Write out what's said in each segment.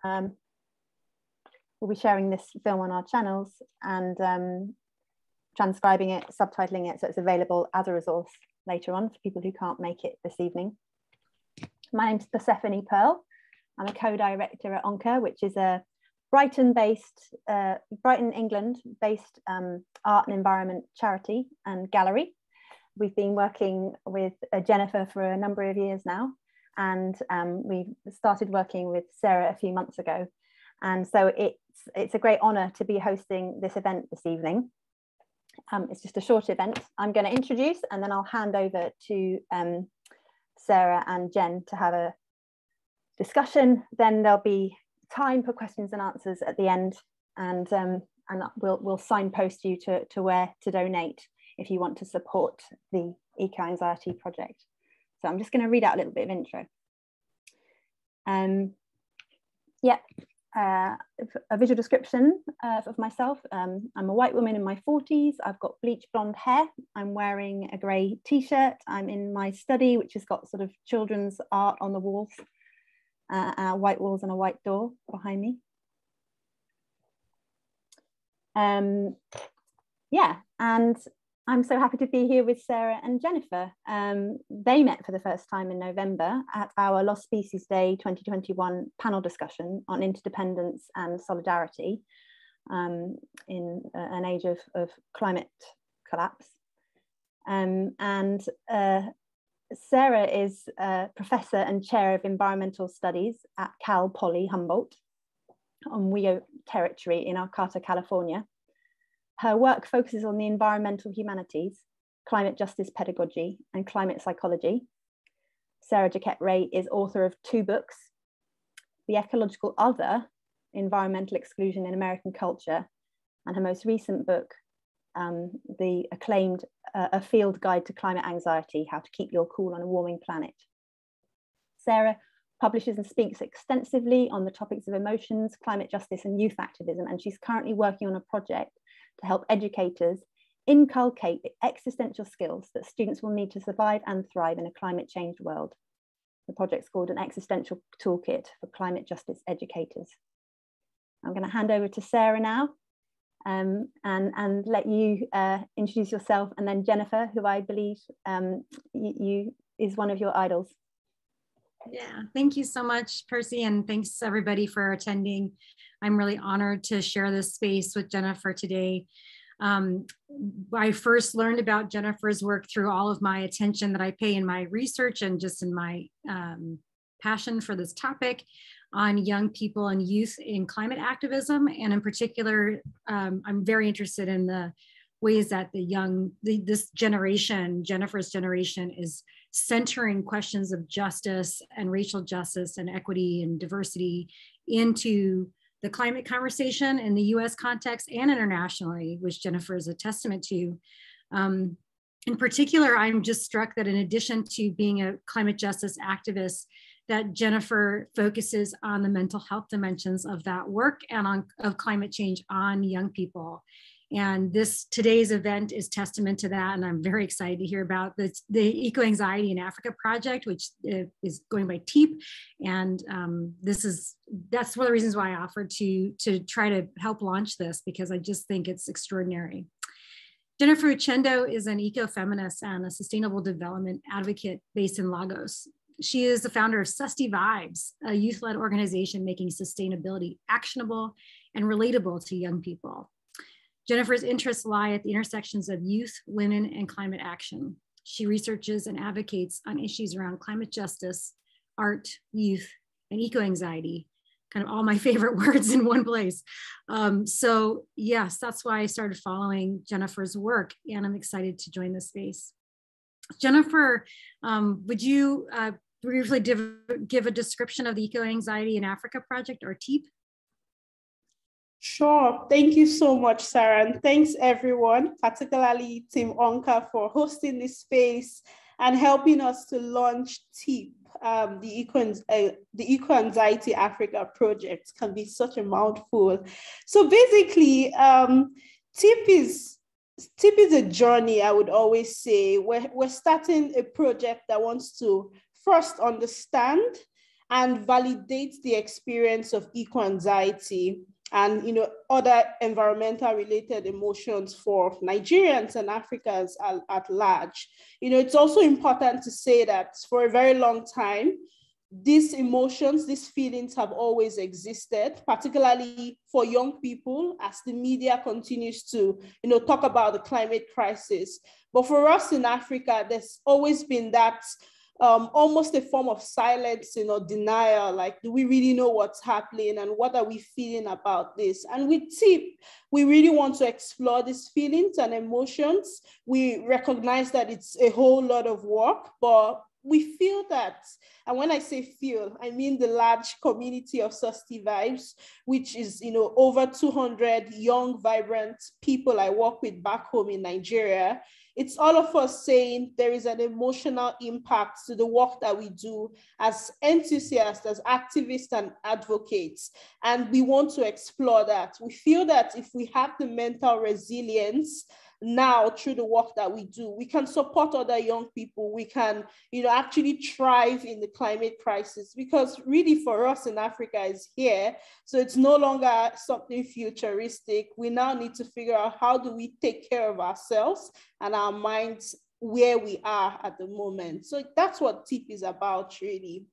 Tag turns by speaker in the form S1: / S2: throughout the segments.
S1: We'll be sharing this film on our channels and transcribing it, subtitling it, so it's available as a resource later on for people who can't make it this evening. My name's Persephone Pearl. I'm a co-director at ONCA, which is a Brighton, England-based art and environment charity and gallery. We've been working with Jennifer for a number of years now, and we started working with Sarah a few months ago. And so it's a great honour to be hosting this event this evening. It's just a short event. I'm going to introduce, and then I'll hand over to Sarah and Jen to have a discussion. Then there'll be time for questions and answers at the end, and we'll signpost you to where to donate if you want to support the Eco-Anxiety project. So I'm just going to read out a little bit of intro. A visual description of myself. I'm a white woman in my 40s. I've got bleach blonde hair. I'm wearing a grey t-shirt. I'm in my study, which has got sort of children's art on the walls, white walls and a white door behind me. And I'm so happy to be here with Sarah and Jennifer. They met for the first time in November at our Lost Species Day 2021 panel discussion on interdependence and solidarity in an age of climate collapse. Sarah is a professor and chair of environmental studies at Cal Poly Humboldt on WIO territory in Arcata, California. Her work focuses on the environmental humanities, climate justice pedagogy, and climate psychology. Sarah Jaquette Ray is author of 2 books, The Ecological Other, Environmental Exclusion in American Culture, and her most recent book, the acclaimed A Field Guide to Climate Anxiety, How to Keep Your Cool on a Warming Planet. Sarah publishes and speaks extensively on the topics of emotions, climate justice, and youth activism, and she's currently working on a project to help educators inculcate the existential skills that students will need to survive and thrive in a climate change world. The project's called an Existential Toolkit for Climate Justice Educators. I'm going to hand over to Sarah now and let you introduce yourself, and then Jennifer, who I believe is one of your idols.
S2: Yeah, thank you so much, Percy, and thanks everybody for attending. I'm really honored to share this space with Jennifer today. I first learned about Jennifer's work through all of my attention that I pay in my research and just in my passion for this topic on young people and youth in climate activism. And in particular, I'm very interested in the ways that this generation, Jennifer's generation, is centering questions of justice and racial justice and equity and diversity into the climate conversation in the US context and internationally, which Jennifer is a testament to. In particular, I'm just struck that in addition to being a climate justice activist, that Jennifer focuses on the mental health dimensions of that work and of climate change on young people. And today's event is testament to that. And I'm very excited to hear about the Eco-Anxiety in Africa project, which is going by TEAP. And that's one of the reasons why I offered to try to help launch this, because I just think it's extraordinary. Jennifer Uchendu is an ecofeminist and a sustainable development advocate based in Lagos. She is the founder of Susty Vibes, a youth-led organization making sustainability actionable and relatable to young people. Jennifer's interests lie at the intersections of youth, women, and climate action. She researches and advocates on issues around climate justice, art, youth, and eco-anxiety, kind of all my favorite words in one place. So yes, that's why I started following Jennifer's work, and I'm excited to join this space. Jennifer, would you briefly give a description of the Eco-Anxiety in Africa project, or TEAP?
S3: Sure. Thank you so much, Sarah. And thanks everyone, particularly Team ONCA, for hosting this space and helping us to launch TEAP. The Eco-Anxiety Africa project can be such a mouthful. So basically, TEAP is a journey, I would always say. We're starting a project that wants to first understand and validates the experience of eco-anxiety and other environmental related emotions for Nigerians and Africans at large. It's also important to say that for a very long time, these emotions, these feelings have always existed, particularly for young people as the media continues to talk about the climate crisis. But for us in Africa, there's always been that almost a form of silence, denial, like, do we really know what's happening and what are we feeling about this? And with TEAP, we really want to explore these feelings and emotions. We recognize that it's a whole lot of work, but we feel that, and when I say feel, I mean the large community of Susty Vibes, which is, over 200 young, vibrant people I work with back home in Nigeria. It's all of us saying there is an emotional impact to the work that we do as enthusiasts, as activists and advocates. And we want to explore that. We feel that if we have the mental resilience now through the work that we do, we can support other young people. We can, actually thrive in the climate crisis, because really for us in Africa is here. So it's no longer something futuristic. We now need to figure out how do we take care of ourselves and our minds where we are at the moment. So that's what TEAP is about, really.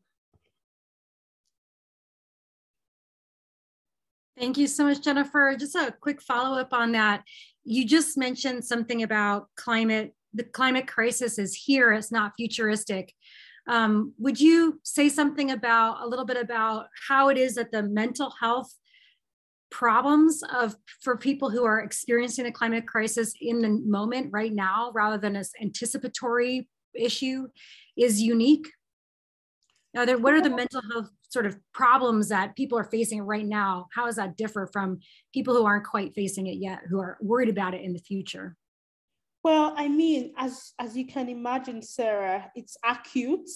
S2: Thank you so much, Jennifer. Just a quick follow-up on that. You just mentioned something about climate. The climate crisis is here, it's not futuristic. Would you say something about, a little bit about how it is that the mental health problems for people who are experiencing the climate crisis in the moment right now, rather than as anticipatory issue, is unique? Now, what are the mental health sort of problems that people are facing right now? How does that differ from people who aren't quite facing it yet, who are worried about it in the future?
S3: Well, I mean, as you can imagine, Sarah, it's acute.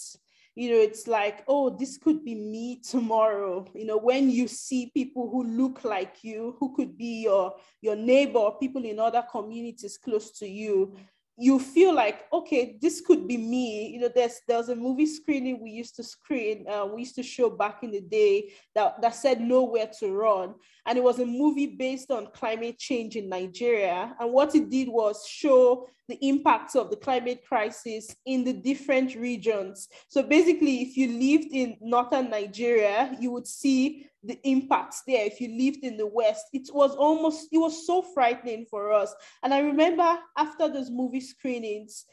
S3: It's like, oh, this could be me tomorrow. When you see people who look like you, who could be your neighbor, people in other communities close to you, you feel like, okay, this could be me. There's a movie screening we used to show back in the day that said Nowhere to Run. And it was a movie based on climate change in Nigeria. And what it did was show the impacts of the climate crisis in the different regions. So basically, if you lived in northern Nigeria, you would see the impacts there. If you lived in the West, it was so frightening for us. And I remember after those movie screenings,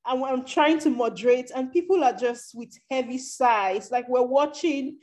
S3: I'm trying to moderate, and people are just with heavy sighs, like we're watching,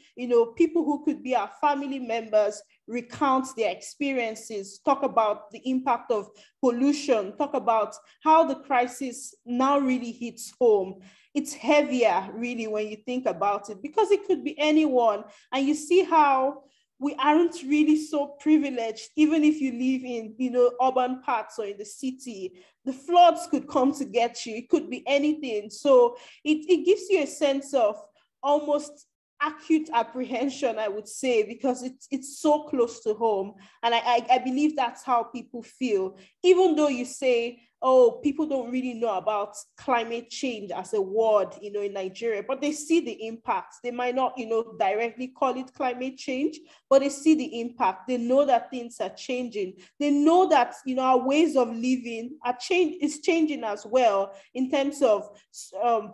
S3: people who could be our family members recount their experiences, talk about the impact of pollution, talk about how the crisis now really hits home. It's heavier, really, when you think about it, because it could be anyone. And you see how we aren't really so privileged, even if you live in, urban parts or in the city. The floods could come to get you. It could be anything. So it gives you a sense of almost acute apprehension, I would say, because it's so close to home. And I believe that's how people feel. Even though you say, oh, people don't really know about climate change as a word, in Nigeria, but they see the impacts. They might not, directly call it climate change, but they see the impact. They know that things are changing. They know that, our ways of living is changing as well, in terms of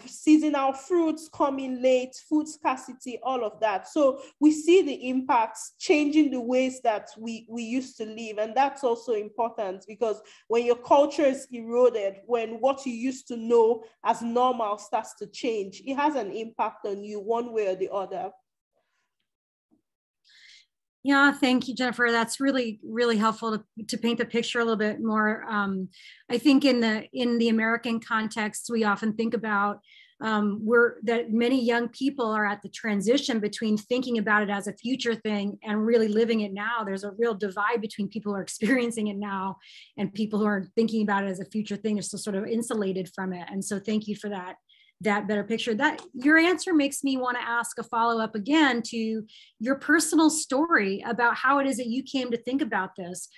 S3: seasonal fruits coming late, food scarcity, all of that. So we see the impacts changing the ways that we used to live. And that's also important, because when your culture is eroded, when what you used to know as normal starts to change, it has an impact on you one way or the other.
S2: Yeah, thank you, Jennifer. That's really, really helpful to paint the picture a little bit more. I think in the American context, we often think about that many young people are at the transition between thinking about it as a future thing and really living it now. There's a real divide between people who are experiencing it now and people who are thinking about it as a future thing. They're still sort of insulated from it. And so thank you for that better picture. That your answer makes me want to ask a follow-up again to your personal story about how it is that you came to think about this.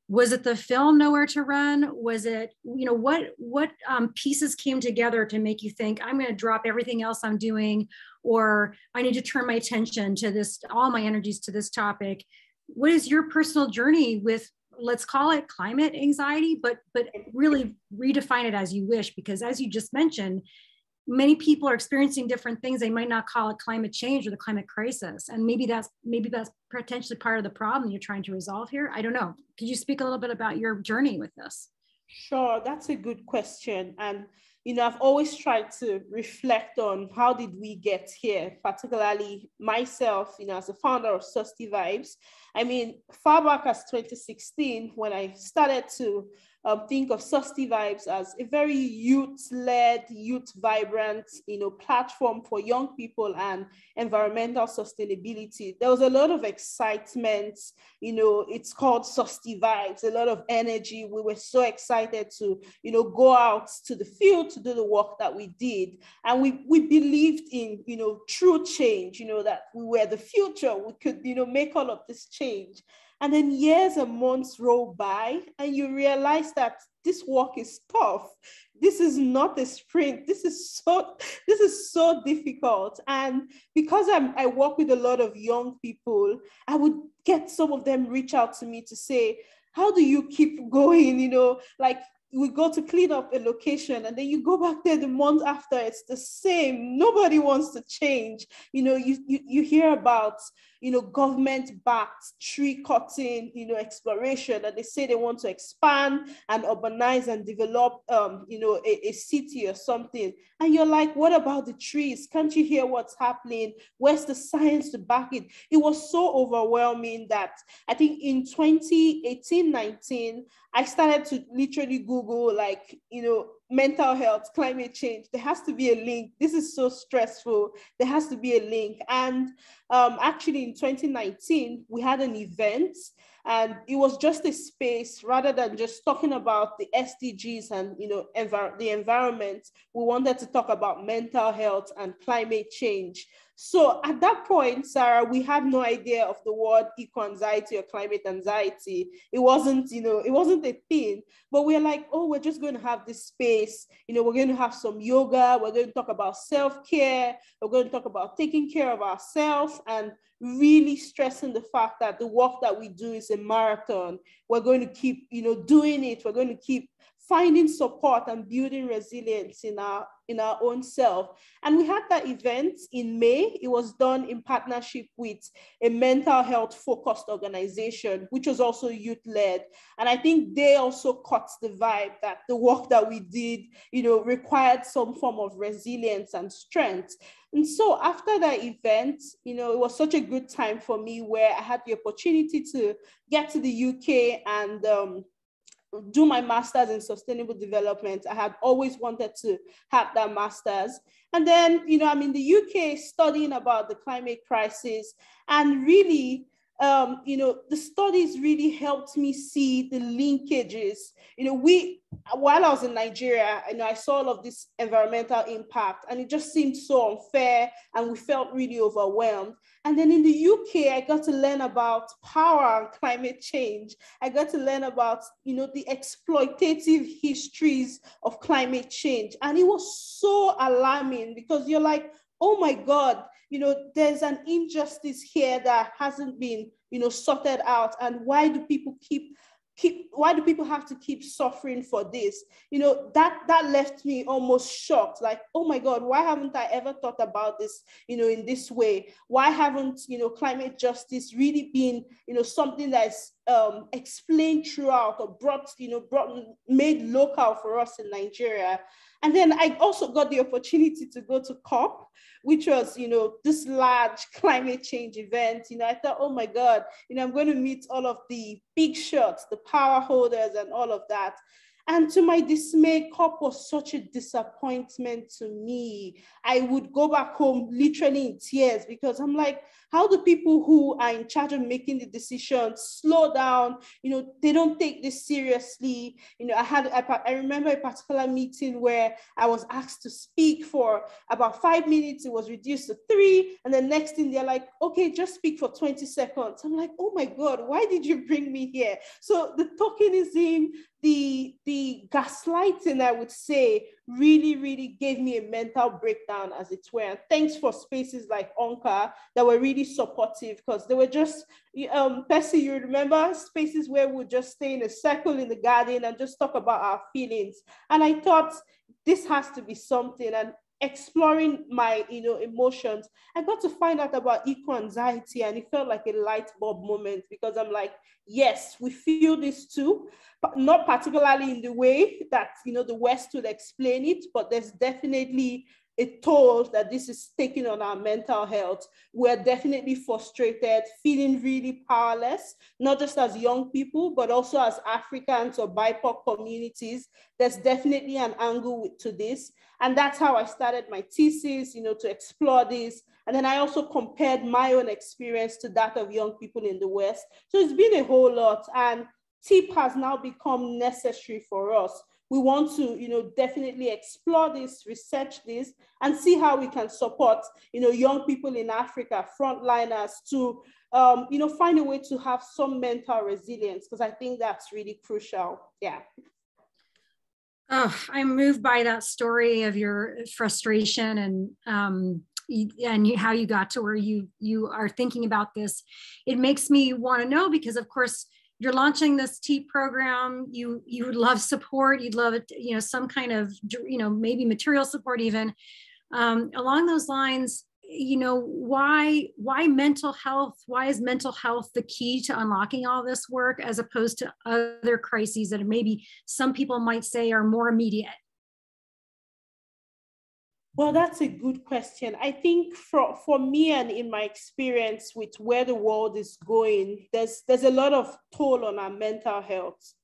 S2: Was it the film Nowhere to Run? Was it, you know, what pieces came together to make you think, I'm going to drop everything else I'm doing, or I need to turn my attention to this, all my energies to this topic? What is your personal journey with, let's call it climate anxiety, but really redefine it as you wish, because as you just mentioned, many people are experiencing different things. They might not call it climate change or the climate crisis. And maybe that's potentially part of the problem you're trying to resolve here. I don't know. Could you speak a little bit about your journey with this?
S3: Sure, that's a good question. And, you know, I've always tried to reflect on how did we get here, particularly myself, you know, as a founder of Susty Vibes. I mean, far back as 2016, when I started to think of Susty Vibes as a very youth-led, youth-vibrant, you know, platform for young people and environmental sustainability. There was a lot of excitement, you know, it's called Susty Vibes, a lot of energy. We were so excited to, you know, go out to the field to do the work that we did. And we believed in, you know, true change, you know, that we were the future, we could, you know, make all of this change. And then years and months roll by and you realize that this work is tough. This is not a sprint. This is so difficult. And because I work with a lot of young people, I would get some of them reach out to me to say, how do you keep going? You know, like we go to clean up a location and then you go back there the month after, it's the same. Nobody wants to change. You know, you hear about, you know, government-backed tree cutting, you know, exploration, and they say they want to expand and urbanize and develop, you know, a city or something. And you're like, what about the trees? Can't you hear what's happening? Where's the science to back it? It was so overwhelming that I think in 2018-19, I started to literally Google, like, you know, mental health, climate change. There has to be a link. This is so stressful. There has to be a link. And actually in 2019, we had an event and it was just a space rather than just talking about the SDGs and, you know, the environment. We wanted to talk about mental health and climate change. So at that point, Sarah, we had no idea of the word eco-anxiety or climate anxiety. It wasn't, you know, it wasn't a thing, but we're like, oh, we're just going to have this space. You know, we're going to have some yoga. We're going to talk about self-care. We're going to talk about taking care of ourselves and really stressing the fact that the work that we do is a marathon. We're going to keep, you know, doing it. We're going to keep finding support and building resilience in our own self. And we had that event in May. It was done in partnership with a mental health focused organization, which was also youth-led. And I think they also caught the vibe that the work that we did, you know, required some form of resilience and strength. And so after that event, you know, it was such a good time for me where I had the opportunity to get to the UK and do my master's in sustainable development. I had always wanted to have that master's. And then, you know, I'm in the UK studying about the climate crisis, and really, you know, the studies really helped me see the linkages. You know, while I was in Nigeria, you know, I saw all of this environmental impact and it just seemed so unfair and we felt really overwhelmed. And then in the UK, I got to learn about power and climate change. I got to learn about, you know, the exploitative histories of climate change. And it was so alarming because you're like, oh my God, you know, there's an injustice here that hasn't been, you know, sorted out. And why do people why do people have to keep suffering for this? You know, that left me almost shocked, like, oh my God, why haven't I ever thought about this, you know, in this way? Why haven't, you know, climate justice really been, you know, something that's explained throughout or made local for us in Nigeria? And then I also got the opportunity to go to COP, which was, you know, this large climate change event. You know, I thought, oh my God, you know, I'm going to meet all of the big shots, the power holders and all of that. And to my dismay, COP was such a disappointment to me. I would go back home literally in tears because I'm like, how do people who are in charge of making the decisions slow down? They don't take this seriously. I remember a particular meeting where I was asked to speak for about 5 minutes. It was reduced to 3. And the next thing they're like, okay, just speak for 20 seconds. I'm like, oh my God, why did you bring me here? So the tokenism, the gaslighting, I would say, really, really gave me a mental breakdown, as it were. And thanks for spaces like ONCA that were really supportive, because they were just, Percy, you remember spaces where we'd just stay in a circle in the garden and just talk about our feelings. And I thought this has to be something. And exploring my emotions, I got to find out about eco-anxiety, and it felt like a light bulb moment, because I'm like, yes, we feel this too, but not particularly in the way that the West would explain it, but there's definitely a toll that this is taking on our mental health. We're definitely frustrated, feeling really powerless, not just as young people, but also as Africans or BIPOC communities. There's definitely an angle to this. And that's how I started my thesis, to explore this. And then I also compared my own experience to that of young people in the West. So it's been a whole lot. And TEAP has now become necessary for us. We want to, definitely explore this, research this, and see how we can support, young people in Africa, frontliners, to, find a way to have some mental resilience, because I think that's really crucial. Yeah.
S2: Oh, I'm moved by that story of your frustration and how you got to where you are thinking about this. It makes me want to know, because of course, you're launching this TEAP program. You would love support. You'd love it, some kind of, maybe material support even. Along those lines, why mental health? Why is mental health the key to unlocking all this work, as opposed to other crises that maybe some people might say are more immediate?
S3: Well, that's a good question. I think for me, and in my experience with where the world is going, there's a lot of toll on our mental health.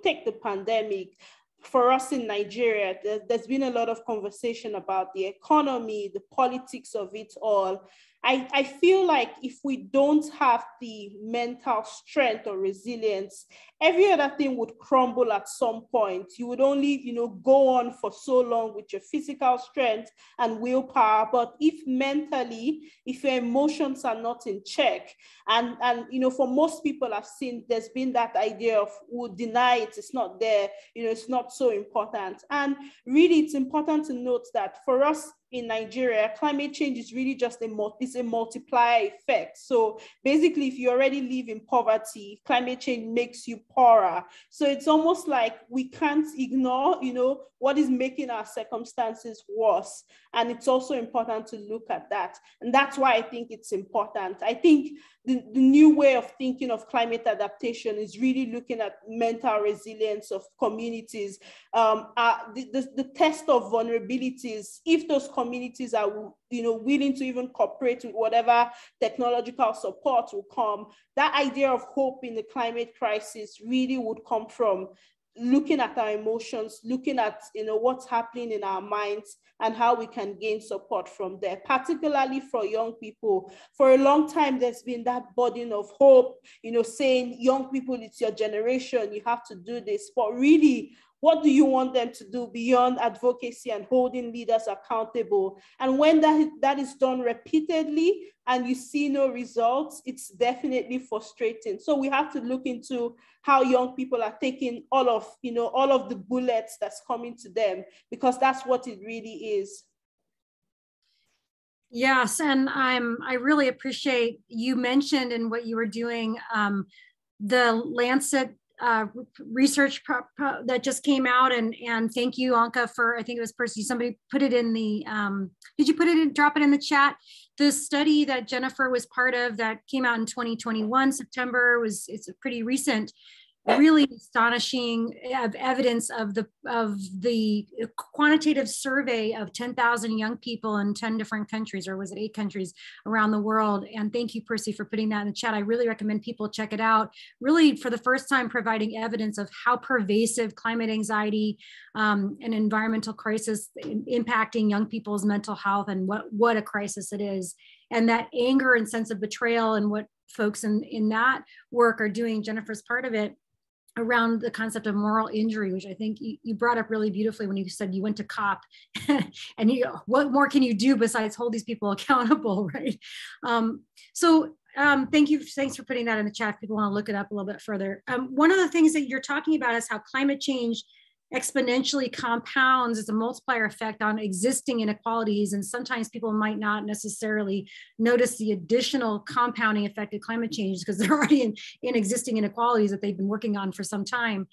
S3: Take the pandemic. For us in Nigeria, there's been a lot of conversation about the economy, the politics of it all. I feel like if we don't have the mental strength or resilience, every other thing would crumble at some point. You would only, go on for so long with your physical strength and willpower. But if your emotions are not in check, and for most people I've seen, there's been that idea of, we'll deny it, it's not there, it's not so important. And really, it's important to note that for us in Nigeria, climate change is really just a multiplier effect. So basically, if you already live in poverty, climate change makes you poorer. So it's almost like we can't ignore, what is making our circumstances worse. And it's also important to look at that. And that's why I think it's important. I think the new way of thinking of climate adaptation is really looking at mental resilience of communities. The test of vulnerabilities, if those communities are willing to even cooperate with whatever technological support will come, that idea of hope in the climate crisis really would come from looking at our emotions, looking at what's happening in our minds, and how we can gain support from there, particularly for young people. For a long time, there's been that burden of hope, saying, young people, it's your generation, you have to do this. But really, what do you want them to do beyond advocacy and holding leaders accountable? And when that is done repeatedly and you see no results, it's definitely frustrating. So we have to look into how young people are taking all of the bullets that's coming to them, because that's what it really is.
S2: Yes, and I really appreciate you mentioned in what you were doing, the Lancet research that just came out, and thank you, ONCA, for, I think it was Percy, somebody put it in the, did you drop it in the chat? The study that Jennifer was part of that came out in 2021, September, it's a pretty recent, really astonishing evidence of the quantitative survey of 10,000 young people in 10 different countries, or was it 8 countries around the world. And thank you, Percy, for putting that in the chat. I really recommend people check it out. Really, for the first time, providing evidence of how pervasive climate anxiety and environmental crisis impacting young people's mental health, and what a crisis it is. and that anger and sense of betrayal, and what folks in that work are doing, Jennifer's part of it, around the concept of moral injury, which I think you brought up really beautifully when you said you went to COP and what more can you do besides hold these people accountable, right? Thanks for putting that in the chat if people want to look it up a little bit further. One of the things that you're talking about is how climate change exponentially compounds. It's a multiplier effect on existing inequalities, and sometimes people might not necessarily notice the additional compounding effect of climate change because they're already in existing inequalities that they've been working on for some time.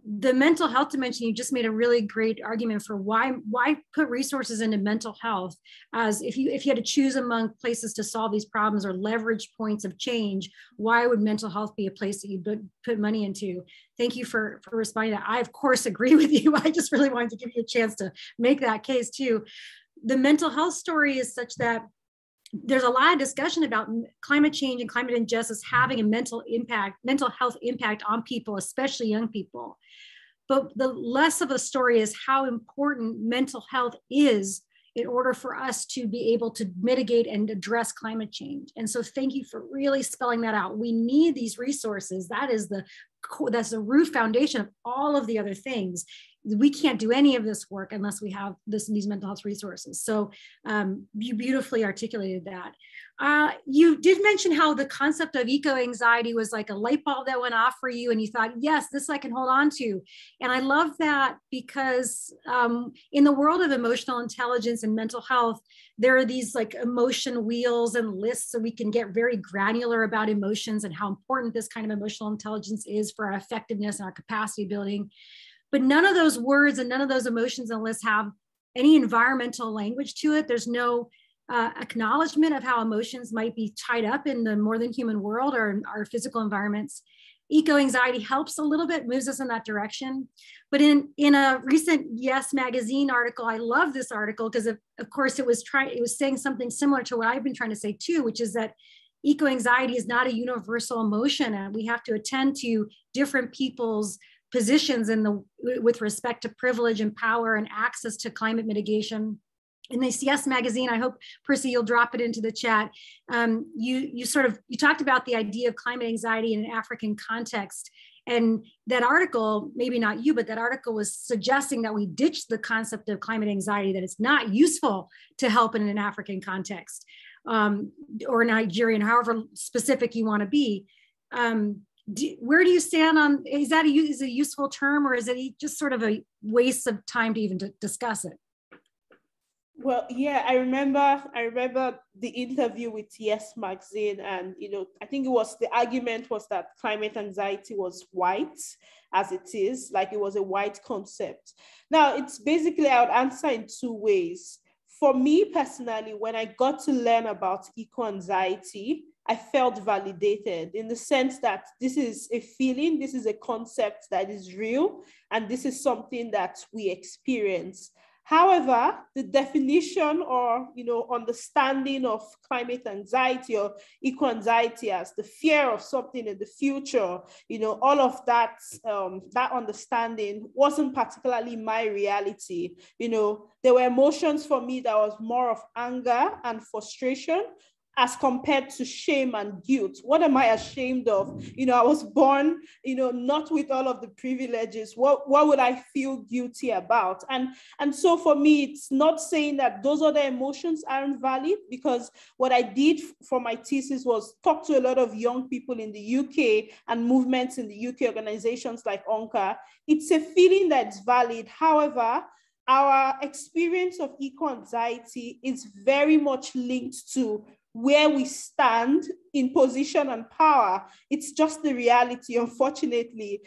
S2: The mental health dimension, you just made a really great argument for why put resources into mental health, as if you had to choose among places to solve these problems or leverage points of change, why would mental health be a place that you put money into? Thank you for responding to that. I of course agree with you. I just really wanted to give you a chance to make that case too. The mental health story is such that there's a lot of discussion about climate change and climate injustice having a mental health impact on people, especially young people. But the less of a story is how important mental health is in order for us to be able to mitigate and address climate change. And so thank you for really spelling that out. We need these resources. That's the root foundation of all of the other things. We can't do any of this work unless we have these mental health resources. So you beautifully articulated that. You did mention how the concept of eco-anxiety was like a light bulb that went off for you, and you thought, yes, this I can hold on to. And I love that because in the world of emotional intelligence and mental health, there are these like emotion wheels and lists, so we can get very granular about emotions and how important this kind of emotional intelligence is for our effectiveness and our capacity building. But none of those words and none of those emotions and lists have any environmental language to it. There's no acknowledgement of how emotions might be tied up in the more than human world or our physical environments. Eco-anxiety helps a little bit, moves us in that direction. But in a recent Yes Magazine article, I love this article because of course it was saying something similar to what I've been trying to say too, which is that eco-anxiety is not a universal emotion, and we have to attend to different people's positions with respect to privilege and power and access to climate mitigation. In this Yes Magazine, I hope, Percy, you'll drop it into the chat. You talked about the idea of climate anxiety in an African context. And that article, maybe not you, but that article was suggesting that we ditch the concept of climate anxiety, that it's not useful to help in an African context or Nigerian, however specific you want to be. Where do you stand on, is it a useful term, or is it just sort of a waste of time to even discuss it?
S3: Well, yeah, I remember the interview with Yes Magazine, and I think the argument was that climate anxiety was white, as it is, like it was a white concept. Now, it's basically, I would answer in two ways. For me personally, when I got to learn about eco-anxiety, I felt validated in the sense that this is a feeling, this is a concept that is real, and this is something that we experience. However, the definition or understanding of climate anxiety or eco-anxiety as the fear of something in the future, all of that, that understanding wasn't particularly my reality. There were emotions for me that was more of anger and frustration, as compared to shame and guilt. What am I ashamed of? I was born, not with all of the privileges. What would I feel guilty about? And so for me, it's not saying that those other emotions aren't valid, because what I did for my thesis was talk to a lot of young people in the UK and movements in the UK, organizations like ONCA. It's a feeling that's valid. However, our experience of eco-anxiety is very much linked to where we stand in position and power. It's just the reality, unfortunately.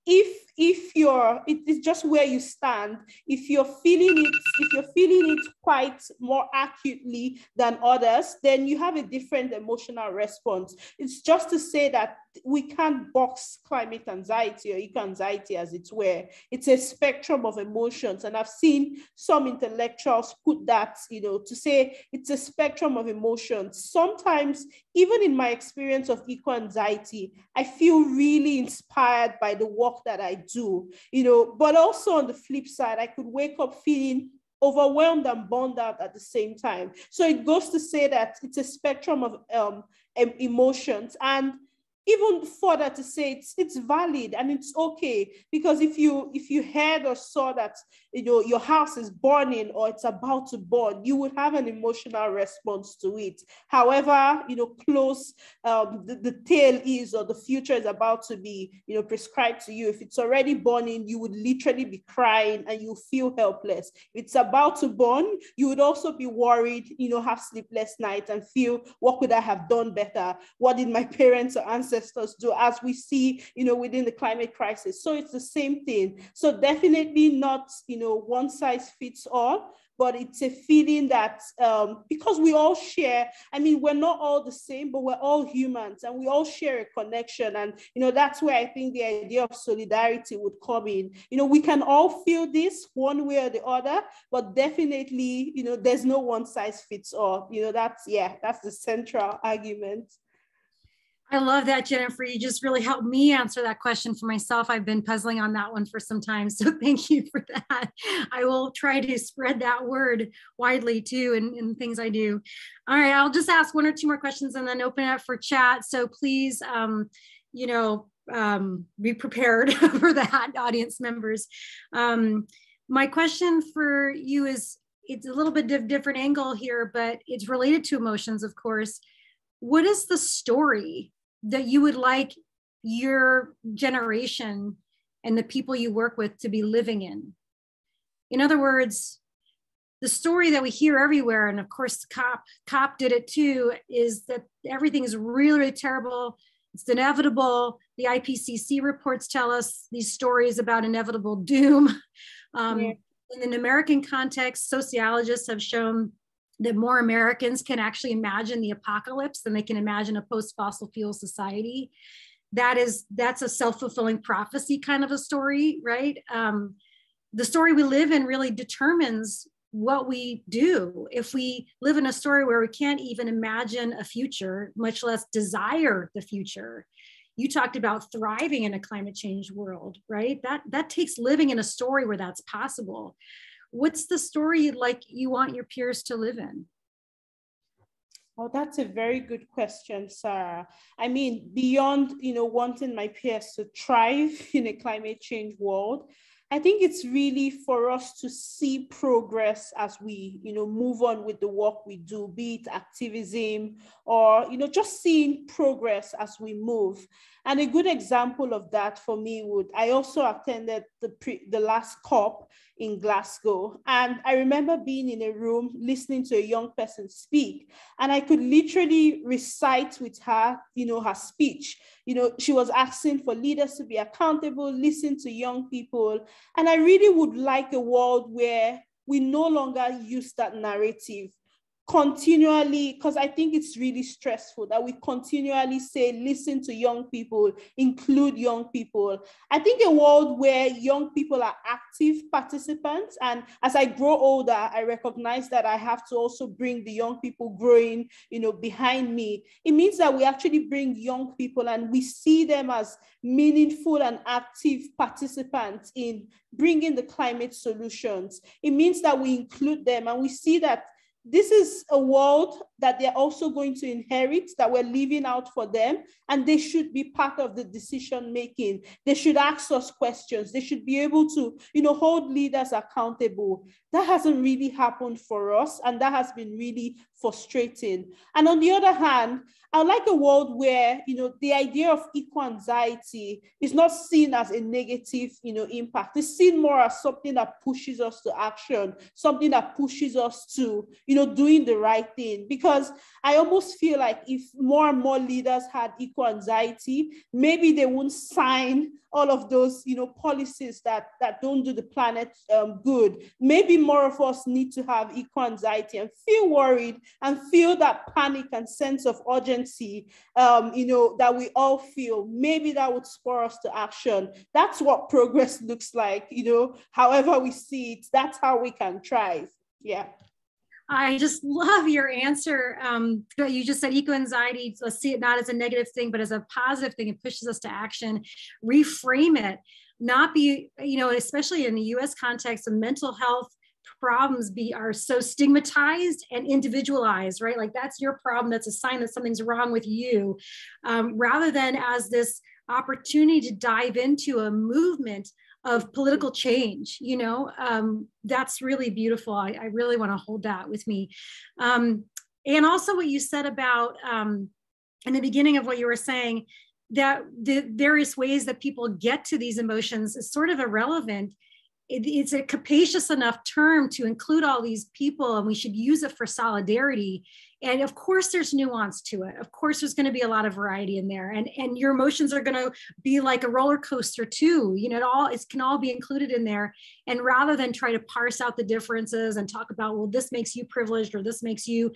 S3: It's just where you stand. If you're feeling it quite more acutely than others, then you have a different emotional response. It's just to say that we can't box climate anxiety or eco-anxiety, as it were. It's a spectrum of emotions. And I've seen some intellectuals put that, to say it's a spectrum of emotions. Sometimes, even in my experience of eco-anxiety, I feel really inspired by the work that I do, but also on the flip side, I could wake up feeling overwhelmed and burned out at the same time. So it goes to say that it's a spectrum of emotions, and even further to say it's valid and it's okay, because if you heard or saw that your house is burning or it's about to burn, you would have an emotional response to it. However, close the tale is, or the future is about to be prescribed to you. If it's already burning, you would literally be crying and you feel helpless. If it's about to burn, you would also be worried, have sleepless nights and feel, what could I have done better? What did my parents or ancestors do, as we see within the climate crisis? So it's the same thing. So definitely not one size fits all, but it's a feeling that because we all share, we're not all the same, but we're all humans and we all share a connection. And that's where I think the idea of solidarity would come in. We can all feel this one way or the other, but definitely there's no one size fits all. That's the central argument.
S2: I love that, Jennifer. You just really helped me answer that question for myself. I've been puzzling on that one for some time. So thank you for that. I will try to spread that word widely too in things I do. All right, I'll just ask one or two more questions and then open it up for chat. So please, be prepared for that, audience members. My question for you is, it's a little bit different angle here, but it's related to emotions, of course. What is the story that you would like your generation and the people you work with to be living in? In other words, the story that we hear everywhere, and of course COP did it too, is that everything is really, really terrible. It's inevitable. The IPCC reports tell us these stories about inevitable doom. In an American context, sociologists have shown that more Americans can actually imagine the apocalypse than they can imagine a post-fossil fuel society. That's a self-fulfilling prophecy kind of a story, right? The story we live in really determines what we do. If we live in a story where we can't even imagine a future, much less desire the future. You talked about thriving in a climate change world, right? That takes living in a story where that's possible. What's the story you want your peers to live in?
S3: Oh, that's a very good question, Sarah. Beyond, wanting my peers to thrive in a climate change world, I think it's really for us to see progress as we, move on with the work we do, be it activism or, just seeing progress as we move. And a good example of that for me I also attended the last COP in Glasgow. And I remember being in a room listening to a young person speak, and I could literally recite with her, her speech. She was asking for leaders to be accountable, listen to young people. And I really would like a world where we no longer use that narrative continually, because I think it's really stressful that we continually say, listen to young people, include young people. I think a world where young people are active participants, and as I grow older, I recognize that I have to also bring the young people growing, behind me. It means that we actually bring young people and we see them as meaningful and active participants in bringing the climate solutions. It means that we include them and we see that this is a world that they're also going to inherit, that we're living out for them, and they should be part of the decision making. They should ask us questions. They should be able to, hold leaders accountable. That hasn't really happened for us, and that has been really frustrating. And on the other hand, I like a world where, the idea of eco-anxiety is not seen as a negative, impact. It's seen more as something that pushes us to action, something that pushes us to, doing the right thing. Because I almost feel like if more and more leaders had eco-anxiety, maybe they won't sign all of those, policies that don't do the planet good. Maybe more of us need to have eco-anxiety and feel worried and feel that panic and sense of urgency, that we all feel. Maybe that would spur us to action. That's what progress looks like, however we see it, that's how we can thrive. Yeah.
S2: I just love your answer. You just said eco-anxiety, let's see it not as a negative thing, but as a positive thing. It pushes us to action. Reframe it, not be, especially in the US context of mental health problems are so stigmatized and individualized, right? Like that's your problem, that's a sign that something's wrong with you, rather than as this opportunity to dive into a movement of political change, you know. That's really beautiful. I really want to hold that with me. And also what you said about, in the beginning of what you were saying, that the various ways that people get to these emotions is sort of irrelevant. It's a capacious enough term to include all these people, and we should use it for solidarity. And of course there's nuance to it. Of course there's going to be a lot of variety in there, and your emotions are going to be like a roller coaster too. You know, it can all be included in there. And rather than try to parse out the differences and talk about, well, this makes you privileged or this makes you,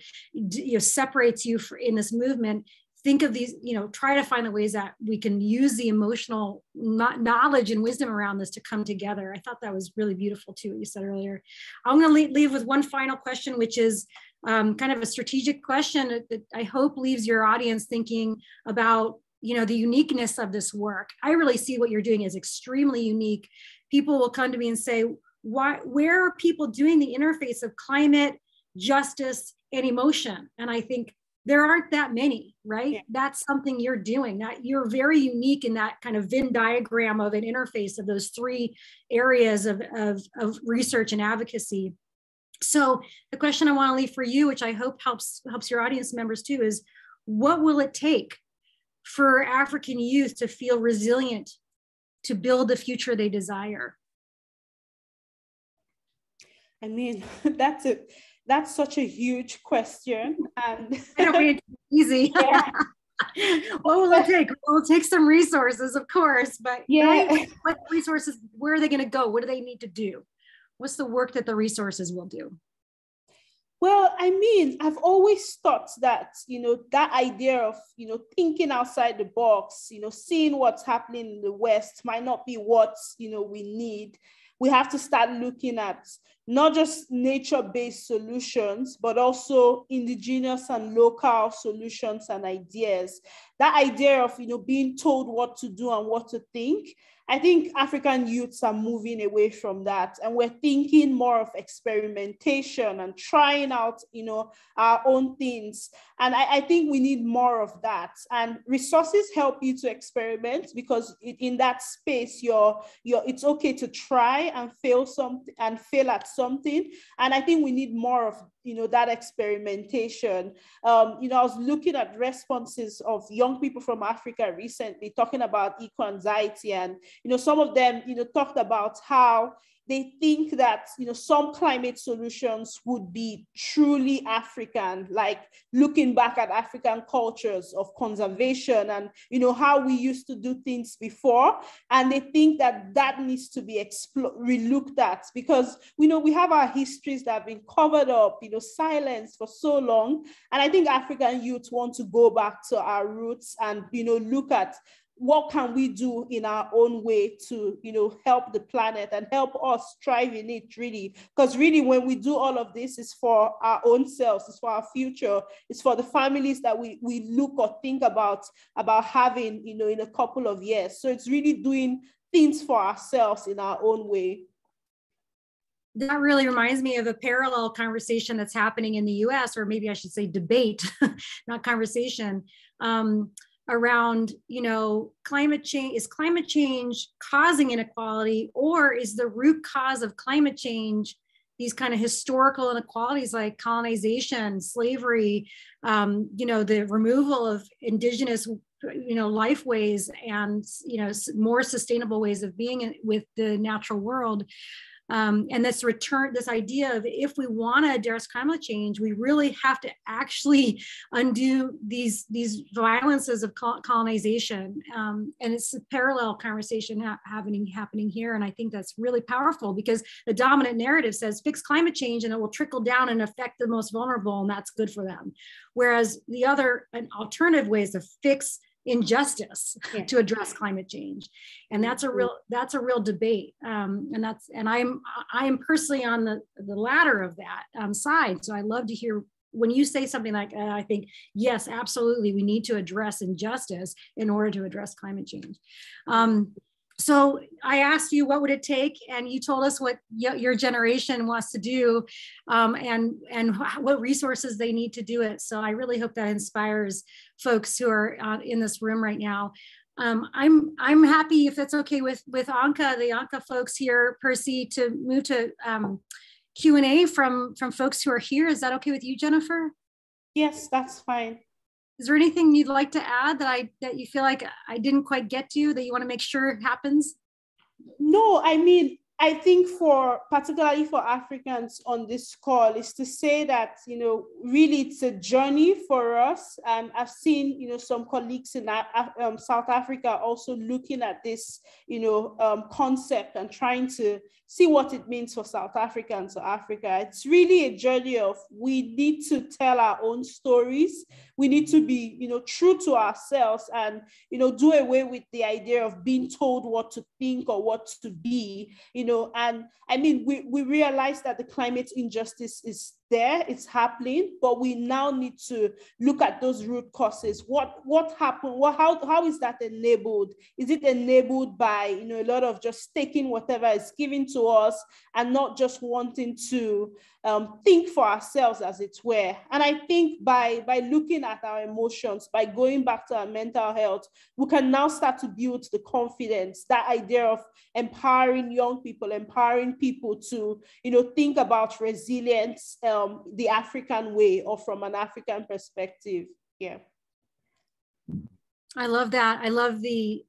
S2: separates you in this movement, think of these, try to find the ways that we can use the emotional knowledge and wisdom around this to come together. I thought that was really beautiful too, what you said earlier. I'm going to leave with one final question, which is kind of a strategic question that I hope leaves your audience thinking about, the uniqueness of this work. I really see what you're doing as extremely unique. People will come to me and say, where are people doing the interface of climate, justice, and emotion? And I think, there aren't that many, right? Yeah. That's something you're doing. That you're very unique in that kind of Venn diagram of an interface of those three areas of research and advocacy. So the question I want to leave for you, which I hope helps your audience members too, is what will it take for African youth to feel resilient, to build the future they desire?
S3: I mean, that's such a huge question, and
S2: I don't mean it's easy.
S3: Yeah.
S2: What will it take? Well, it'll take some resources, of course, but
S3: yeah,
S2: what resources? Where are they going to go? What do they need to do? What's the work that the resources will do?
S3: Well, I mean, I've always thought that, that idea of, thinking outside the box, seeing what's happening in the West might not be what, we need. We have to start looking at not just nature-based solutions, but also indigenous and local solutions and ideas. That idea of, being told what to do and what to think, I think African youths are moving away from that. And we're thinking more of experimentation and trying out, our own things. And I think we need more of that. And resources help you to experiment, because in that space, it's okay to try and fail at something. And I think we need more of, that experimentation. I was looking at responses of young people from Africa recently talking about eco-anxiety, and some of them talked about how they think that some climate solutions would be truly African, like looking back at African cultures of conservation and how we used to do things before, and they think that needs to be relooked at, because we have our histories that have been covered up, silenced for so long. And I think African youth want to go back to our roots and look at what can we do in our own way to, help the planet and help us thrive in it, really. Because really, when we do all of this, it's for our own selves, it's for our future, it's for the families that we look or think about having, in a couple of years. So it's really doing things for ourselves in our own way.
S2: That really reminds me of a parallel conversation that's happening in the US, or maybe I should say debate, not conversation, around, climate change. Is climate change causing inequality, or is the root cause of climate change these kind of historical inequalities like colonization, slavery, the removal of indigenous, life ways and, more sustainable ways of being with the natural world? And this idea of, if we want to address climate change, we really have to actually undo these violences of colonization. And it's a parallel conversation happening here. And I think that's really powerful, because the dominant narrative says fix climate change and it will trickle down and affect the most vulnerable, and that's good for them. Whereas the other alternative way is to fix injustice to address climate change, and that's a real debate. And I'm personally on the latter of that side. So I love to hear when you say something like that. I think, yes, absolutely, we need to address injustice in order to address climate change. So I asked you what would it take, and you told us what your generation wants to do, and what resources they need to do it. So I really hope that inspires folks who are in this room right now. I'm happy, if that's okay with ONCA, the ONCA folks here, Percy, to move to Q&A from folks who are here. Is that okay with you, Jennifer?
S3: Yes, that's fine.
S2: Is there anything you'd like to add that you feel like I didn't quite get to, that you want to make sure happens?
S3: No, I mean, I think particularly for Africans on this call, is to say that, really it's a journey for us. And I've seen, some colleagues in South Africa also looking at this, concept and trying to see what it means for South Africa and to Africa. It's really a journey of, we need to tell our own stories. We need to be, true to ourselves and, do away with the idea of being told what to think or what to be, and I mean, we realize that the climate injustice is there, it's happening, but we now need to look at those root causes. What happened? How is that enabled? Is it enabled by, a lot of just taking whatever is given to us and not just wanting to think for ourselves, as it were? And I think by looking at our emotions, by going back to our mental health, we can now start to build the confidence, that idea of empowering young people, empowering people to, think about resilience the African way or from an African perspective. Yeah.
S2: I love that. I love the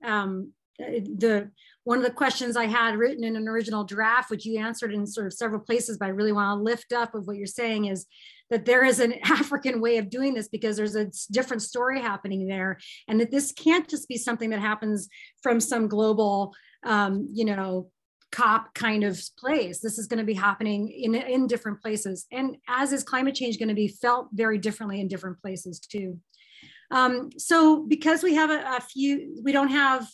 S2: one of the questions I had written in an original draft, which you answered in sort of several places, but I really want to lift up of what you're saying, is that there is an African way of doing this because there's a different story happening there. And that this can't just be something that happens from some global, COP kind of place. This is going to be happening in different places. And as is climate change going to be felt very differently in different places too. So because we have we don't have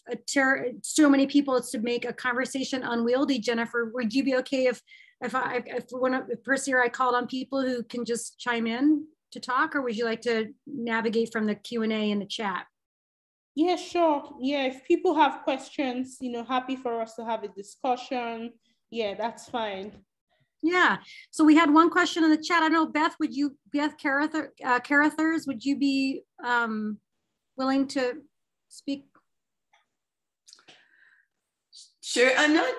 S2: so many people to make a conversation unwieldy, Jennifer, would you be okay if Percy or I called on people who can just chime in to talk, or would you like to navigate from the Q&A in the chat?
S3: Yeah, sure. Yeah, if people have questions, happy for us to have a discussion. Yeah, that's fine.
S2: Yeah. So we had one question in the chat. I know, Beth Carruthers, would you be willing to speak?
S4: Sure. I'm not,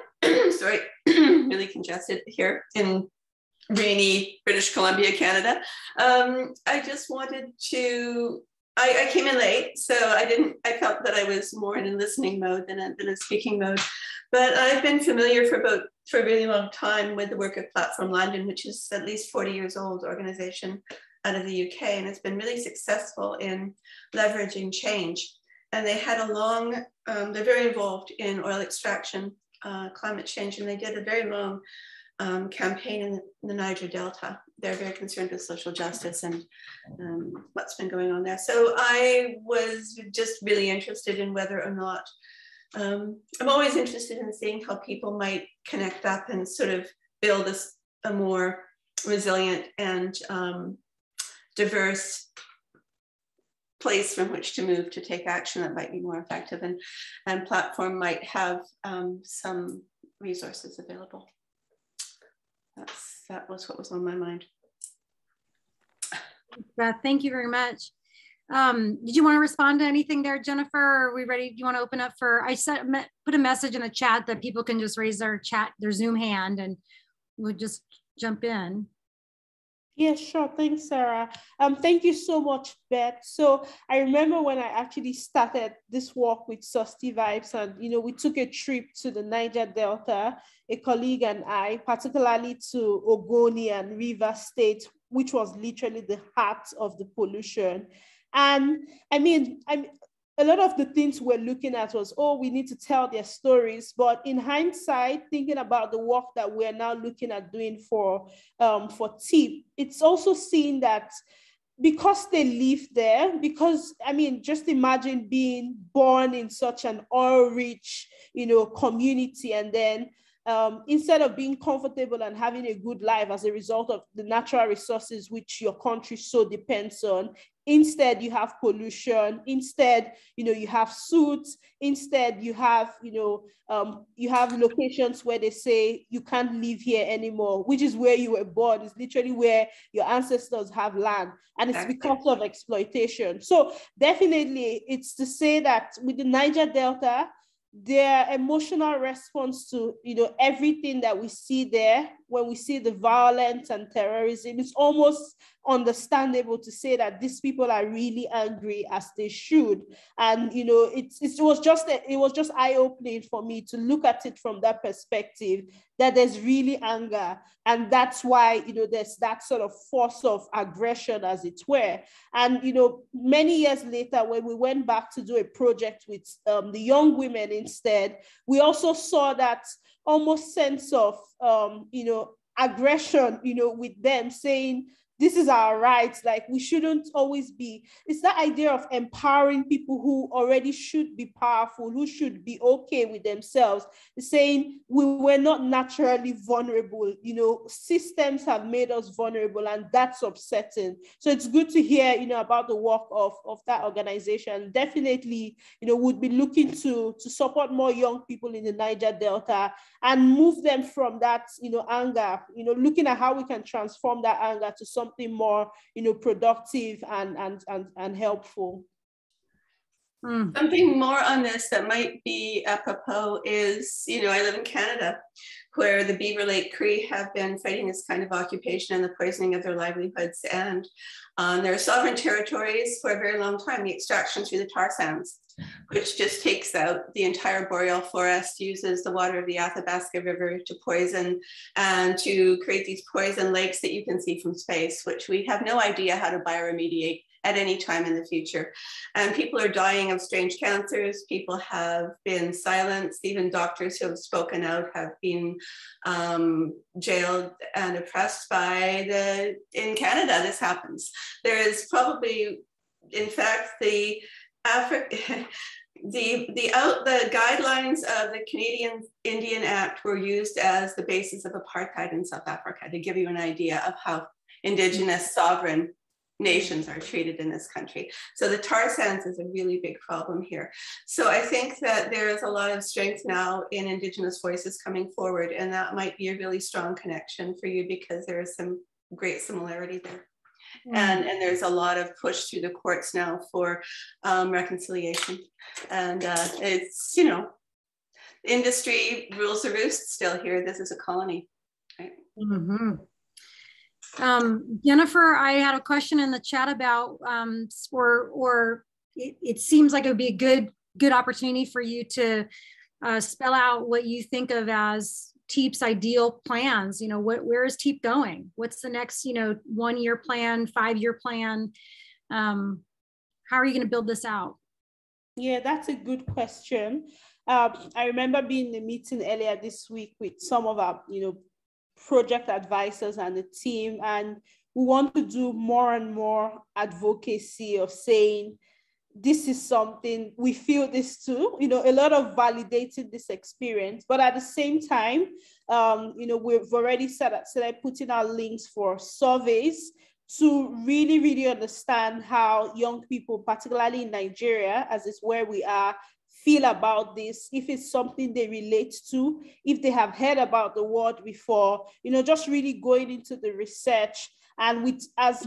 S4: sorry, really congested here in rainy British Columbia, Canada. I just wanted to, I came in late, so I felt that I was more in a listening mode than a speaking mode. But I've been familiar for a really long time with the work of Platform London, which is at least 40 years old organization out of the UK, and it's been really successful in leveraging change. And they had they're very involved in oil extraction, climate change, and they did a very long campaign in the Niger Delta. They're very concerned with social justice and what's been going on there. So I was just really interested in whether or not, I'm always interested in seeing how people might connect up and sort of build a more resilient and diverse place from which to move to take action that might be more effective, and Platform might have some resources available. That was what was on my mind.
S2: Thank you very much. Did you want to respond to anything there, Jennifer? Are we ready? Do you want to open up for, put a message in the chat that people can just raise their Zoom hand, and we'll just jump in.
S3: Yeah, sure. Thanks, Sarah. Thank you so much, Beth. So I remember when I actually started this work with Susty Vibes, and we took a trip to the Niger Delta, a colleague and I, particularly to Ogoni and River State, which was literally the heart of the pollution. And I mean, a lot of the things we're looking at was, we need to tell their stories. But in hindsight, thinking about the work that we're now looking at doing for TEAP, it's also seeing that because they live there, because, I mean, just imagine being born in such an oil-rich, community, and then instead of being comfortable and having a good life as a result of the natural resources which your country so depends on, Instead, you have pollution. Instead, you have suits. Instead, you have, you have locations where they say you can't live here anymore, which is where you were born. It's literally where your ancestors have land, and it's because of exploitation. So definitely, it's to say that with the Niger Delta, their emotional response to everything that we see there, when we see the violence and terrorism, it's almost understandable to say that these people are really angry, as they should. And it was just eye-opening for me to look at it from that perspective, that there's really anger, and that's why there's that sort of force of aggression, as it were. And many years later, when we went back to do a project with the young women instead, we also saw that almost sense of aggression with them, saying this is our rights, like we shouldn't always be. It's that idea of empowering people who already should be powerful, who should be okay with themselves, saying we were not naturally vulnerable. Systems have made us vulnerable, and that's upsetting. So it's good to hear about the work of that organization. Definitely would be looking to support more young people in the Niger Delta and move them from that anger, looking at how we can transform that anger to something more productive and helpful.
S4: Something more on this that might be apropos is, I live in Canada, where the Beaver Lake Cree have been fighting this kind of occupation and the poisoning of their livelihoods. And their sovereign territories for a very long time, the extraction through the tar sands, which just takes out the entire boreal forest, uses the water of the Athabasca River to poison and to create these poison lakes that you can see from space, which we have no idea how to bioremediate at any time in the future. And people are dying of strange cancers. People have been silenced. Even doctors who have spoken out have been jailed and oppressed by in Canada, this happens. There is probably, in fact, the guidelines of the Canadian Indian Act were used as the basis of apartheid in South Africa, to give you an idea of how Indigenous sovereign nations are treated in this country. So the tar sands is a really big problem here. So I think that there is a lot of strength now in Indigenous voices coming forward, and that might be a really strong connection for you, because there is some great similarity there. And there's a lot of push through the courts now for reconciliation. And it's, industry rules the roost still here. This is a colony, right?
S2: Mm-hmm. Jennifer, I had a question in the chat about, it seems like it would be a good opportunity for you to spell out what you think of as TEAP's ideal plans. Where is TEAP going? What's the next, 1-year plan, 5-year plan? How are you going to build this out?
S3: Yeah, that's a good question. I remember being in a meeting earlier this week with some of our, project advisors and the team, and we want to do more and more advocacy of saying, this is something, we feel this too, a lot of validating this experience, but at the same time, we've already started putting out links for surveys to really, really understand how young people, particularly in Nigeria, as is where we are, feel about this, if it's something they relate to, if they have heard about the word before, just really going into the research and with as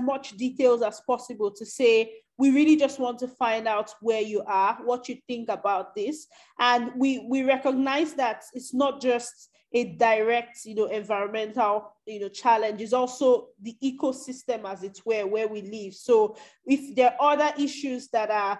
S3: much details as possible to say, we really just want to find out where you are, what you think about this. And we recognize that it's not just a direct, environmental, challenge. It's also the ecosystem, as it were, where we live. So if there are other issues that are,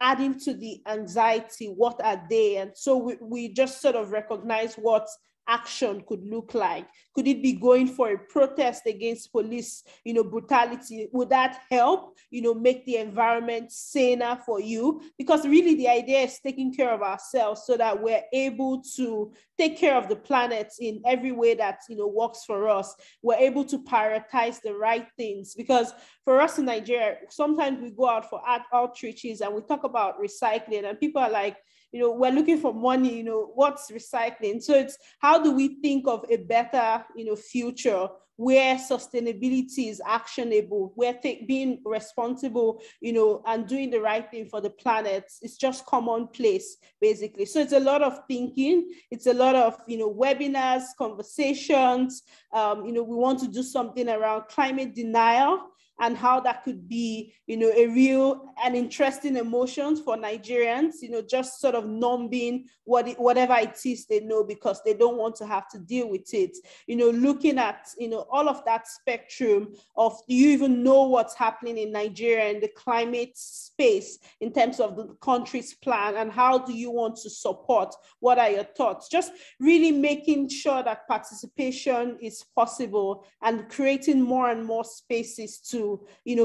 S3: adding to the anxiety, what are they? And so we just sort of recognize what action could look like. Could it be going for a protest against police, brutality? Would that help, make the environment saner for you? Because really the idea is taking care of ourselves so that we're able to take care of the planet in every way that, works for us. We're able to prioritize the right things, because for us in Nigeria, sometimes we go out for outreaches and we talk about recycling and people are like, we're looking for money, what's recycling? So it's how how do we think of a better, future where sustainability is actionable, where being responsible, and doing the right thing for the planet is just commonplace, basically. So it's a lot of thinking. It's a lot of, webinars, conversations. We want to do something around climate denial and how that could be, a real and interesting emotion for Nigerians, just sort of numbing whatever it is they know because they don't want to have to deal with it. Looking at, all of that spectrum of, do you even know what's happening in Nigeria in the climate space in terms of the country's plan, and how do you want to support? What are your thoughts? Just really making sure that participation is possible and creating more and more spaces to,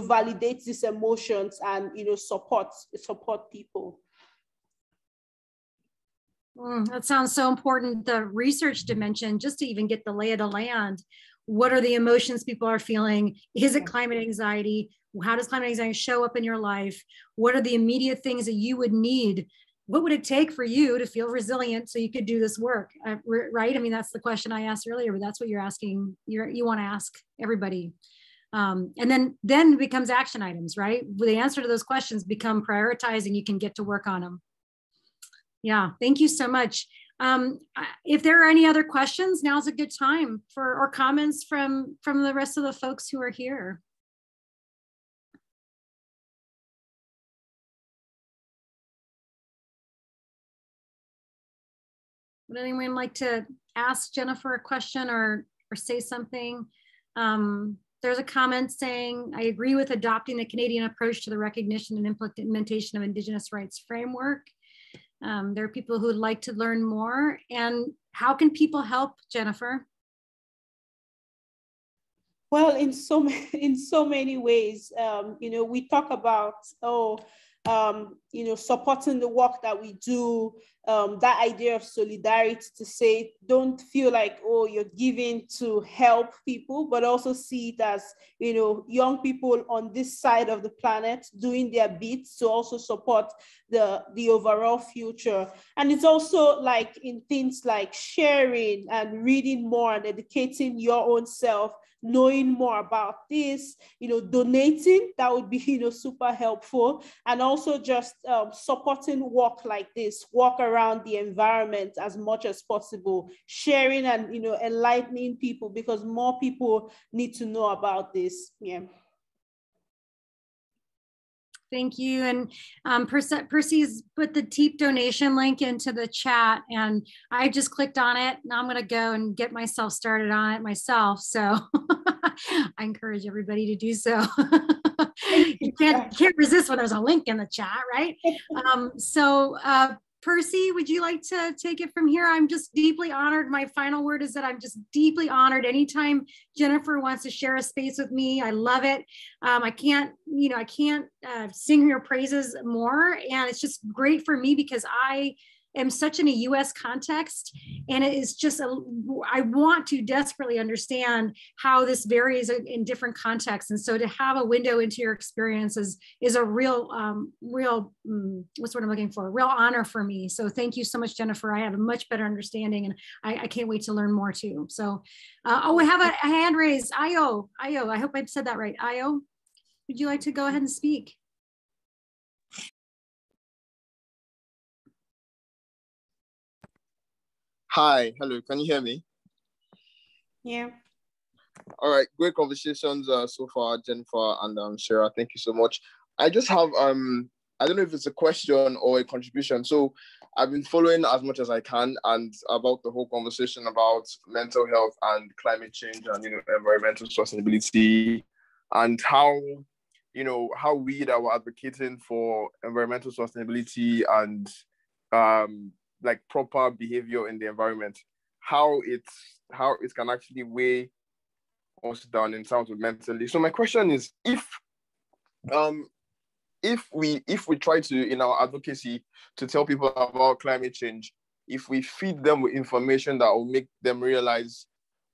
S3: validate these emotions and, support people.
S2: That sounds so important. The research dimension, just to even get the lay of the land. What are the emotions people are feeling? Is it climate anxiety? How does climate anxiety show up in your life? What are the immediate things that you would need? What would it take for you to feel resilient so you could do this work, right? I mean, that's the question I asked earlier, but that's what you're asking. You want to ask everybody. And then it becomes action items, right? The answer to those questions become prioritizing. You can get to work on them. Yeah, thank you so much. If there are any other questions, now's a good time or comments from the rest of the folks who are here. Would anyone like to ask Jennifer a question or say something? There's a comment saying, I agree with adopting the Canadian approach to the recognition and implementation of Indigenous rights framework. There are people who would like to learn more. And how can people help, Jennifer?
S3: Well, in so many ways, we talk about, supporting the work that we do, that idea of solidarity, to say, don't feel like, oh, you're giving to help people, but also see it as, young people on this side of the planet doing their bits to also support the overall future. And it's also like in things like sharing and reading more and educating your own self, knowing more about this, donating, that would be, super helpful. And also just supporting work like this, work around the environment as much as possible, sharing and, enlightening people, because more people need to know about this. Yeah.
S2: Thank you. And Percy's put the TEAP donation link into the chat, and I just clicked on it. Now I'm going to go and get myself started on it myself. So I encourage everybody to do so. You can't resist when there's a link in the chat, right? Percy, would you like to take it from here? I'm just deeply honored. My final word is that I'm just deeply honored. Anytime Jennifer wants to share a space with me, I love it. I can't sing your praises more. And it's just great for me because I am such in a US context, and it is just, I want to desperately understand how this varies in different contexts. And so to have a window into your experiences is a real, what's what I'm looking for, real honor for me. So thank you so much, Jennifer. I have a much better understanding, and I can't wait to learn more too. So, we have a hand raised, Io, I hope I said that right. Io, would you like to go ahead and speak?
S5: Hi, hello, can you hear me?
S3: Yeah.
S5: All right, great conversations so far, Jennifer and Sarah. Thank you so much. I just have, I don't know if it's a question or a contribution. So I've been following as much as I can and about the whole conversation about mental health and climate change and, environmental sustainability, and how we that were advocating for environmental sustainability and like proper behavior in the environment, how it can actually weigh us down in terms of mentally. So my question is, if we try to, in our advocacy, to tell people about climate change, if we feed them with information that will make them realize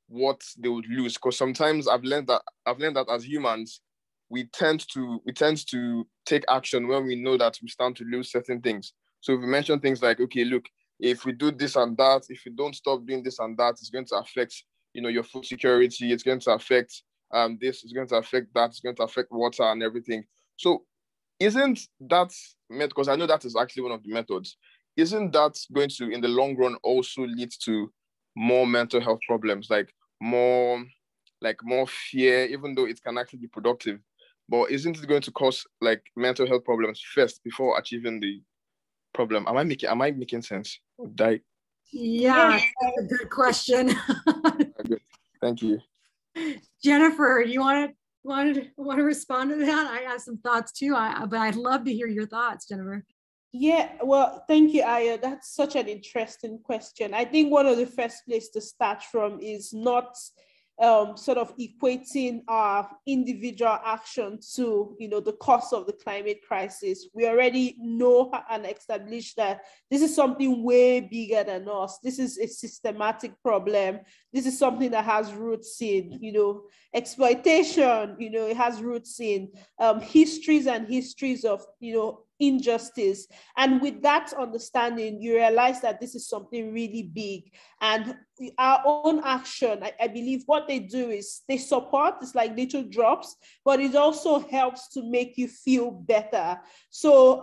S5: what they would lose, because sometimes I've learned that as humans, we tend to take action when we know that we stand to lose certain things. So if we mention things like, okay, look, if we do this and that, if we don't stop doing this and that, it's going to affect, your food security. It's going to affect this. It's going to affect that. It's going to affect water and everything. So, isn't that because I know that is actually one of the methods. Isn't that going to, in the long run, also lead to more mental health problems, like more fear, even though it can actually be productive? But isn't it going to cause like mental health problems first before achieving the problem? Am I making sense?
S2: Yeah, that's a good question.
S5: Good. Thank you.
S2: Jennifer, you want to respond to that? I have some thoughts too, but I'd love to hear your thoughts, Jennifer.
S3: Yeah, well, thank you, Aya. That's such an interesting question. I think one of the first places to start from is not sort of equating our individual action to, the cause of the climate crisis. We already know and establish that this is something way bigger than us. This is a systematic problem. This is something that has roots in, exploitation. It has roots in histories and histories of, injustice. And with that understanding, you realize that this is something really big. And our own action, I believe what they do is they support, it's like little drops, but it also helps to make you feel better. So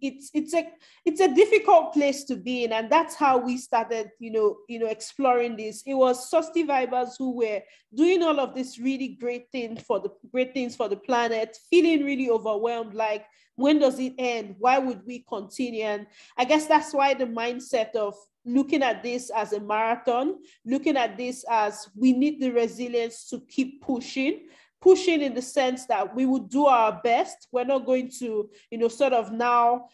S3: it's a difficult place to be in. And that's how we started, exploring this. It was sustivibers who were doing all of this really great things for the planet, feeling really overwhelmed, like, when does it end? Why would we continue? And I guess that's why the mindset of looking at this as a marathon, looking at this as we need the resilience to keep pushing in the sense that we would do our best. We're not going to, sort of now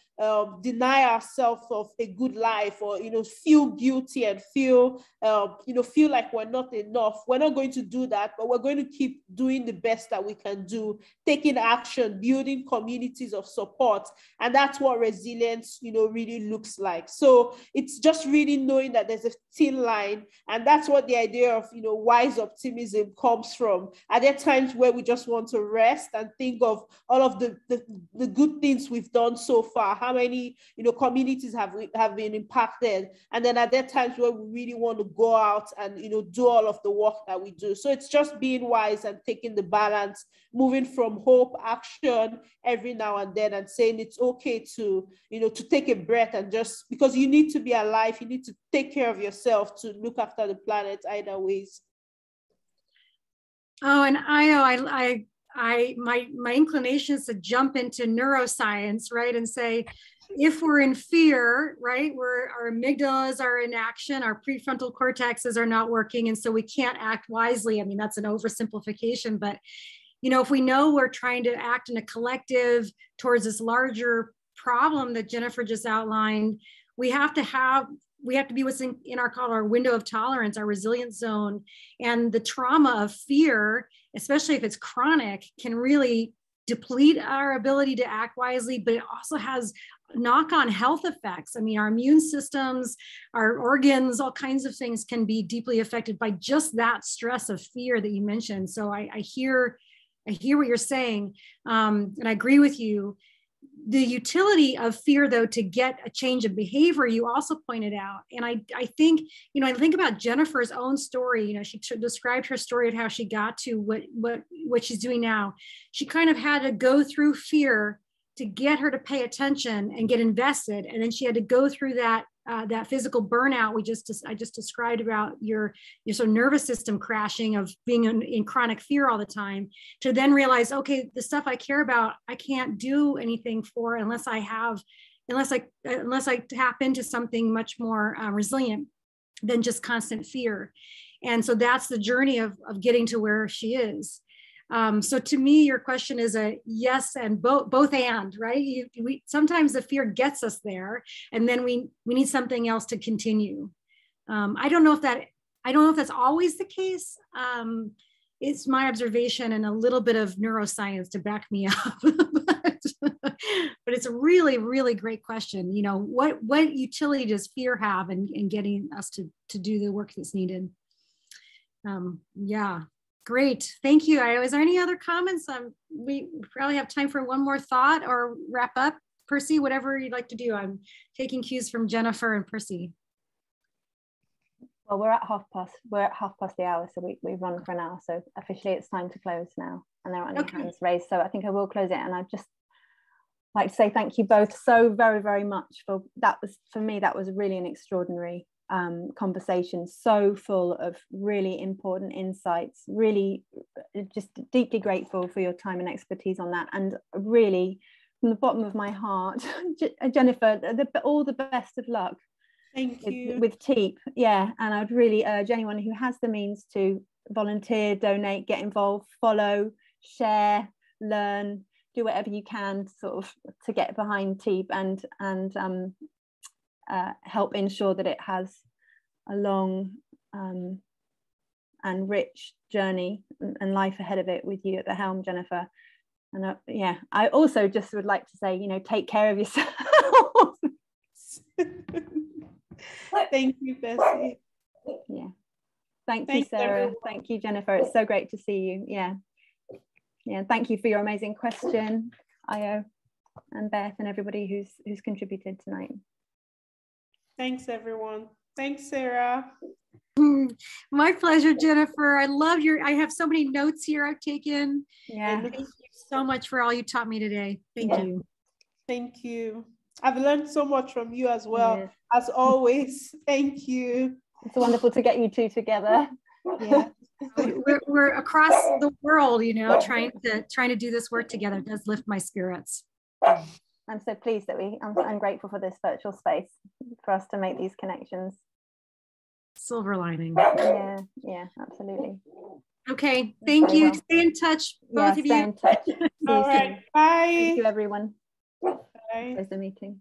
S3: deny ourselves of a good life or, feel guilty and feel like we're not enough. We're not going to do that, but we're going to keep doing the best that we can do, taking action, building communities of support. And that's what resilience, really looks like. So it's just really knowing that there's a thin line. And that's what the idea of, wise optimism comes from. Are there times where we just want to rest and think of all of the good things we've done so far? How many, communities have been impacted? And then are there times where we really want to go out and, do all of the work that we do? So it's just being wise and taking the balance, moving from hope, action every now and then, and saying it's okay to, to take a breath and just, because you need to be alive, you need to take care of yourself to look after the planet either ways.
S2: Oh, and my inclination is to jump into neuroscience, right? And say, if we're in fear, right, our amygdalas are in action, our prefrontal cortexes are not working, and so we can't act wisely. I mean, that's an oversimplification, but if we know we're trying to act in a collective towards this larger problem that Jennifer just outlined, we have to be what's in our window of tolerance, our resilience zone. And the trauma of fear, especially if it's chronic, can really deplete our ability to act wisely, but it also has knock-on health effects. I mean, our immune systems, our organs, all kinds of things can be deeply affected by just that stress of fear that you mentioned. So I hear what you're saying, and I agree with you. The utility of fear, though, to get a change of behavior, you also pointed out. And I think, I think about Jennifer's own story. She described her story of how she got to what she's doing now. She kind of had to go through fear to get her to pay attention and get invested. And then she had to go through that physical burnout I just described about your sort of nervous system crashing of being in chronic fear all the time, to then realize, okay, the stuff I care about, I can't do anything for unless I tap into something much more resilient than just constant fear. And so that's the journey of getting to where she is. So to me, your question is a yes and both and, right? Sometimes the fear gets us there, and then we need something else to continue. I don't know if that's always the case. It's my observation and a little bit of neuroscience to back me up, but it's a really, really great question. What utility does fear have in getting us to do the work that's needed? Yeah. Great, thank you. Is there any other comments? We probably have time for one more thought or wrap up. Percy, whatever you'd like to do. I'm taking cues from Jennifer and Percy.
S1: Well, we're at half past the hour, so we've run for an hour. So officially it's time to close now, and there aren't any hands raised. So I think I will close it, and I'd just like to say thank you both so very, very much for that. For me, that was really an extraordinary conversation, so full of really important insights. Really just deeply grateful for your time and expertise on that, and really from the bottom of my heart, Jennifer, all the best of luck.
S3: Thank you.
S1: With TEAP, yeah, and I'd really urge anyone who has the means to volunteer, donate, get involved, follow, share, learn, do whatever you can sort of to get behind TEAP and help ensure that it has a long and rich journey and life ahead of it with you at the helm, Jennifer. And yeah, I also just would like to say, you know, take care of yourself.
S3: Thank you, Bessie.
S1: Yeah. Thank you, Sarah. Everyone. Thank you, Jennifer. It's so great to see you. Yeah. Yeah. Thank you for your amazing question, Io and Beth and everybody who's contributed tonight.
S3: Thanks, everyone. Thanks, Sarah.
S2: My pleasure, Jennifer. I have so many notes here I've taken.
S1: Yeah.
S2: Thank you so much for all you taught me today. Thank you.
S3: Thank you. I've learned so much from you as well, as always. Thank you.
S1: It's wonderful to get you two together.
S3: Yeah.
S2: we're across the world, you know, trying to do this work together. It does lift my spirits.
S1: I'm so pleased that I'm grateful for this virtual space for us to make these connections.
S2: Silver lining.
S1: Yeah, absolutely.
S2: Okay, thank you. Well. Stay in touch, both of you.
S1: Stay in touch.
S3: All right, bye.
S1: Thank you, everyone.
S3: Bye.
S1: Close the meeting.